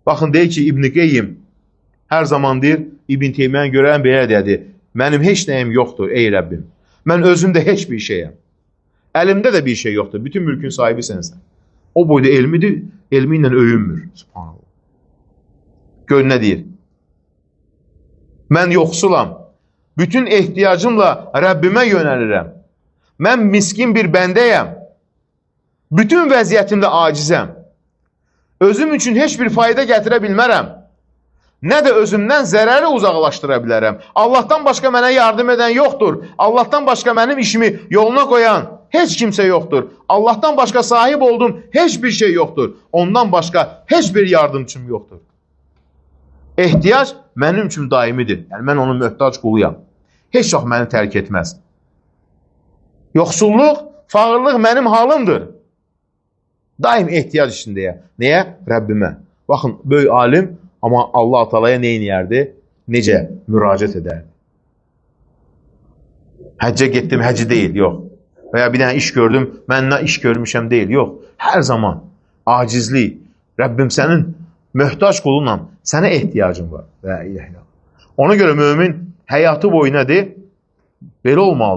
Baxın, deyir ki, İbn Qeyyim hər zaman deyir, İbn Teymiyyə görən belə dedi, mənim heç nəyim yoxdur, ey Rəbbim. Mən özümdə heç bir şeyəm. Əlimdə də bir şey yoxdur. Bütün mülkün sahibi sənsən. O boyda elmidir, elmi ilə öyünmür. Subhanallah. Gör nə deyir? Mən yoxsulam. Bütün ehtiyacımla Rəbbimə yönəlirəm. Mən miskin bir bəndəyəm. Bütün vəziyyətimdə acizəm. Özüm üçün heç bir fayda gətirə bilmərəm. Nə də özümdən zərəri uzaqlaşdıra bilərəm. Allahdan başqa mənə yardım edən yoxdur. Allahdan başqa mənim işimi yoluna qoyan heç kimsə yoxdur. Allahdan başqa sahib olduğum heç bir şey yoxdur. Ondan başqa heç bir yardımcım yoxdur. Ehtiyac mənim üçün daimidir. Yəni, mən onun möhtac quluyam. Heç vaxt məni tərk etməz. Yoxsulluq, fağırlıq mənim halımdır. Daim ehtiyac içindəyəm. Nəyə? Rəbbimə. Baxın, böyük alim, amma Allah-u Teala'ya nə inəyərdi? Necə müraciət edərdi? Həccə getdim, həcci deyil, yox. Və ya bir dənə iş gördüm, mən nə iş görmüşəm deyil, yox. Hər zaman acizlik, Rəbbim sənin möhtac qulunla sənə ehtiyacın var. Və ilə. Ona görə mömin həyatı boyu nədir? Belə olmalıdır.